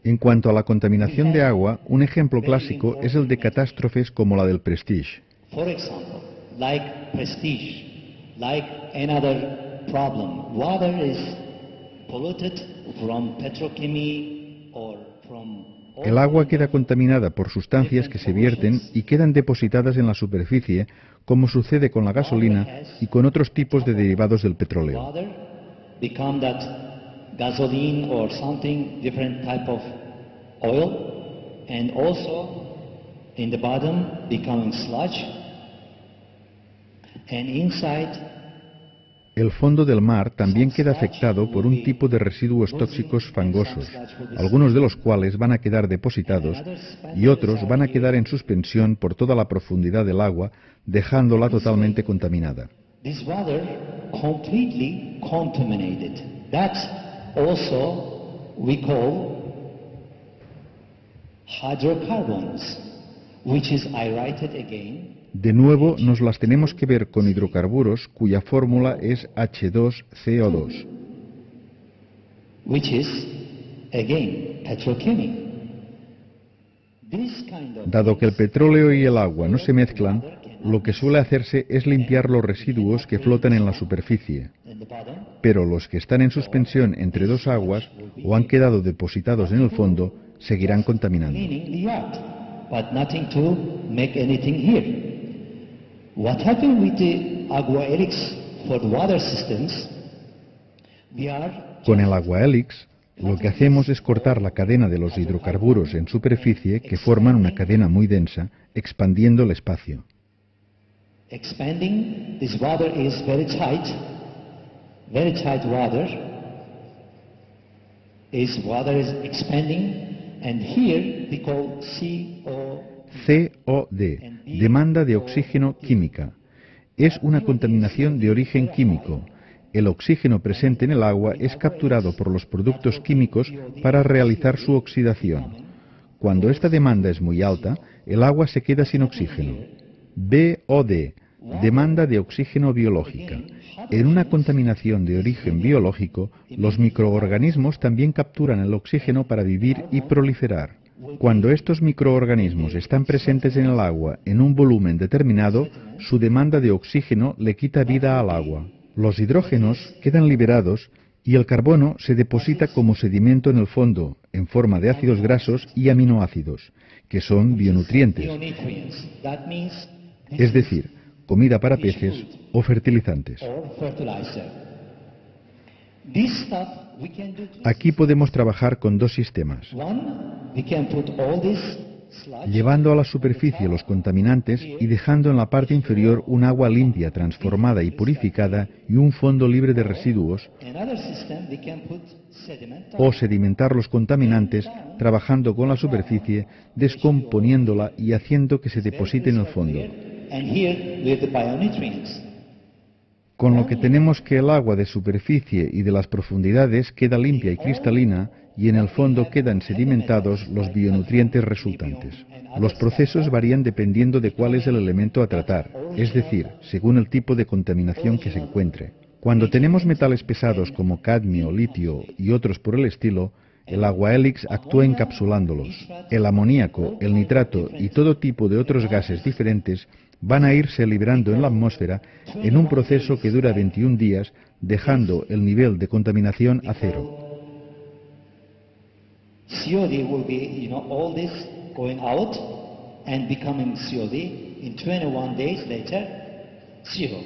En cuanto a la contaminación de agua, un ejemplo clásico es el de catástrofes como la del Prestige. For example, like Prestige, like another problem, water is polluted from petrochemy or from... El agua queda contaminada por sustancias que se vierten y quedan depositadas en la superficie, como sucede con la gasolina y con otros tipos de derivados del petróleo. Become that gasoline or something different type of oil, and also in the bottom becoming sludge, and inside. El fondo del mar también queda afectado por un tipo de residuos tóxicos fangosos, algunos de los cuales van a quedar depositados y otros van a quedar en suspensión por toda la profundidad del agua, dejándola totalmente contaminada. This water completely contaminated. That's also we call hydrocarbons, which is aerated again. De nuevo, nos las tenemos que ver con hidrocarburos cuya fórmula es H2CO2. Which is, again, petrochemical. Dado que el petróleo y el agua no se mezclan, lo que suele hacerse es limpiar los residuos que flotan en la superficie. Pero los que están en suspensión entre dos aguas o han quedado depositados en el fondo seguirán contaminando. What happened with the agua helix for the water systems? Con el agua helix, lo que hacemos es cortar la cadena de los hidrocarburos en superficie que forman una cadena muy densa, expandiendo el espacio. Expanding this water is very tight water. Water is expanding, and here we call COD, demanda de oxígeno química. Es una contaminación de origen químico. El oxígeno presente en el agua es capturado por los productos químicos para realizar su oxidación. Cuando esta demanda es muy alta, el agua se queda sin oxígeno. BOD, demanda de oxígeno biológica. En una contaminación de origen biológico, los microorganismos también capturan el oxígeno para vivir y proliferar. Cuando estos microorganismos están presentes en el agua en un volumen determinado, su demanda de oxígeno le quita vida al agua. Los hidrógenos quedan liberados y el carbono se deposita como sedimento en el fondo, en forma de ácidos grasos y aminoácidos, que son bionutrientes, es decir, comida para peces o fertilizantes. Aquí podemos trabajar con dos sistemas. Llevando a la superficie los contaminantes y dejando en la parte inferior un agua limpia, transformada y purificada y un fondo libre de residuos, o sedimentar los contaminantes trabajando con la superficie, descomponiéndola y haciendo que se deposite en el fondo. Con lo que tenemos que el agua de superficie y de las profundidades queda limpia y cristalina y en el fondo quedan sedimentados los bionutrientes resultantes. Los procesos varían dependiendo de cuál es el elemento a tratar, es decir, según el tipo de contaminación que se encuentre. Cuando tenemos metales pesados como cadmio, litio y otros por el estilo, el agua helix actúa encapsulándolos. El amoníaco, el nitrato y todo tipo de otros gases diferentes van a irse liberando en la atmósfera en un proceso que dura 21 días, dejando el nivel de contaminación a cero. COD will be, all this going out and becoming COD in 21 days later, zero.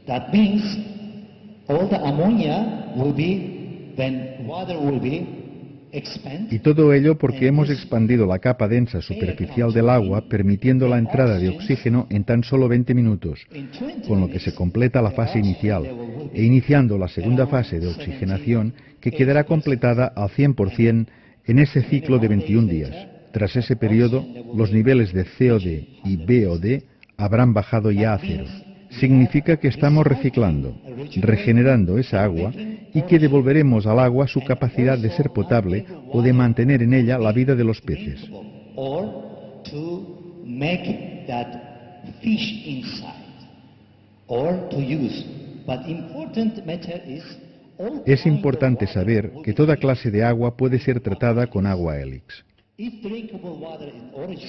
That means all the ammonia will be, when water will be expanded. Y todo ello porque hemos expandido la capa densa superficial del agua, permitiendo la entrada de oxígeno en tan solo 20 minutos, con lo que se completa la fase inicial, e iniciando la segunda fase de oxigenación, que quedará completada al 100% en ese ciclo de 21 días. Tras ese periodo, los niveles de COD y BOD habrán bajado ya a cero. Significa que estamos reciclando, regenerando esa agua y que devolveremos al agua su capacidad de ser potable o de mantener en ella la vida de los peces. Es importante saber que toda clase de agua puede ser tratada con agua Helix.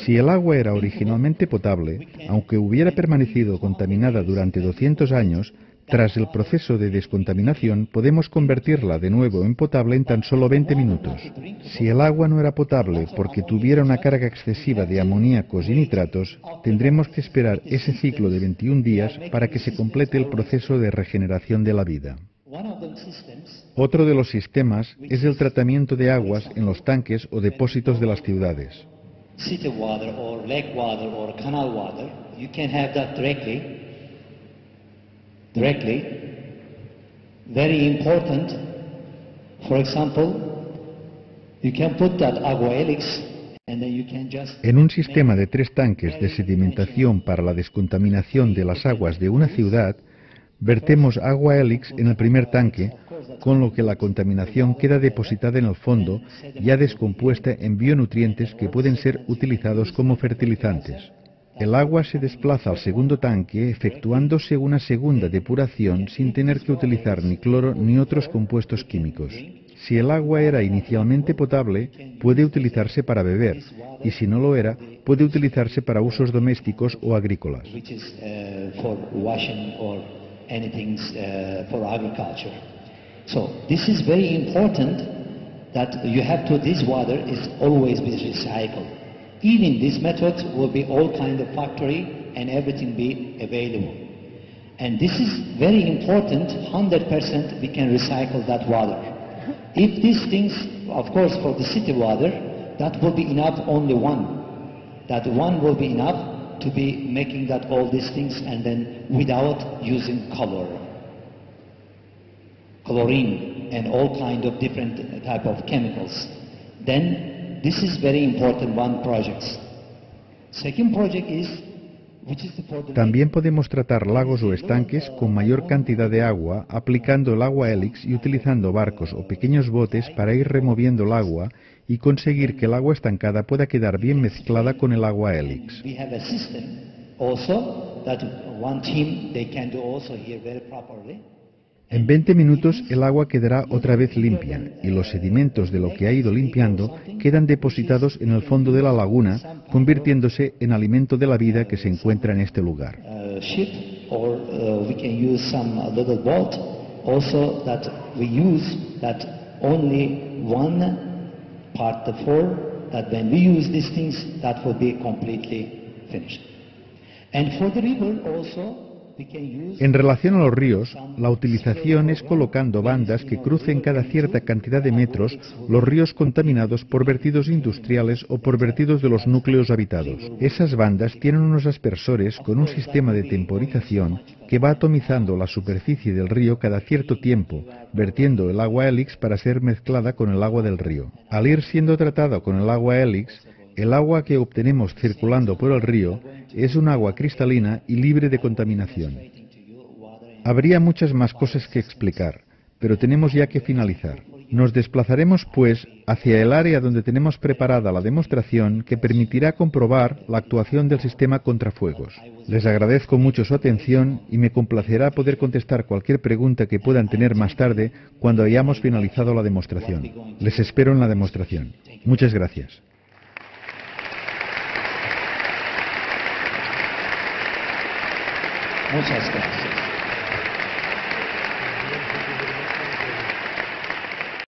Si el agua era originalmente potable, aunque hubiera permanecido contaminada durante 200 años, tras el proceso de descontaminación podemos convertirla de nuevo en potable en tan solo 20 minutos. Si el agua no era potable porque tuviera una carga excesiva de amoníacos y nitratos, tendremos que esperar ese ciclo de 21 días para que se complete el proceso de regeneración de la vida. Otro de los sistemas es el tratamiento de aguas en los tanques o depósitos de las ciudades. City water or lake water or canal water, you can have that directly. Very important. For example, you can put that agua helix and then you can just... En un sistema de 3 tanques de sedimentación para la descontaminación de las aguas de una ciudad, vertemos agua helix en el primer tanque, con lo que la contaminación queda depositada en el fondo, ya descompuesta en bionutrientes que pueden ser utilizados como fertilizantes. El agua se desplaza al segundo tanque efectuándose una segunda depuración sin tener que utilizar ni cloro ni otros compuestos químicos. Si el agua era inicialmente potable, puede utilizarse para beber, y si no lo era, puede utilizarse para usos domésticos o agrícolas. So this is very important that you have to, this water is always be recycled. Even this method will be all kind of factory and everything be available. And this is very important, 100% we can recycle that water. If these things, of course for the city water, that will be enough only one. That one will be enough to be making that all these things and then without using chlorine and all kind of different type of chemicals. Then this is very important one project. Second project is, which is for the... También podemos tratar lagos o estanques con mayor cantidad de agua aplicando el agua helix y utilizando barcos o pequeños botes para ir removiendo el agua y conseguir que el agua estancada pueda quedar bien mezclada con el agua helix. We have a system also that one team they can do also here very properly. En 20 minutos el agua quedará otra vez limpia y los sedimentos de lo que ha ido limpiando quedan depositados en el fondo de la laguna, convirtiéndose en alimento de la vida que se encuentra en este lugar. En relación a los ríos, la utilización es colocando bandas que crucen cada cierta cantidad de metros los ríos contaminados por vertidos industriales o por vertidos de los núcleos habitados. Esas bandas tienen unos aspersores con un sistema de temporización que va atomizando la superficie del río cada cierto tiempo, vertiendo el agua helix para ser mezclada con el agua del río. Al ir siendo tratada con el agua helix, el agua que obtenemos circulando por el río es un agua cristalina y libre de contaminación. Habría muchas más cosas que explicar, pero tenemos ya que finalizar. Nos desplazaremos, pues, hacia el área donde tenemos preparada la demostración que permitirá comprobar la actuación del sistema contrafuegos. Les agradezco mucho su atención y me complacerá poder contestar cualquier pregunta que puedan tener más tarde cuando hayamos finalizado la demostración. Les espero en la demostración. Muchas gracias. Muchas gracias.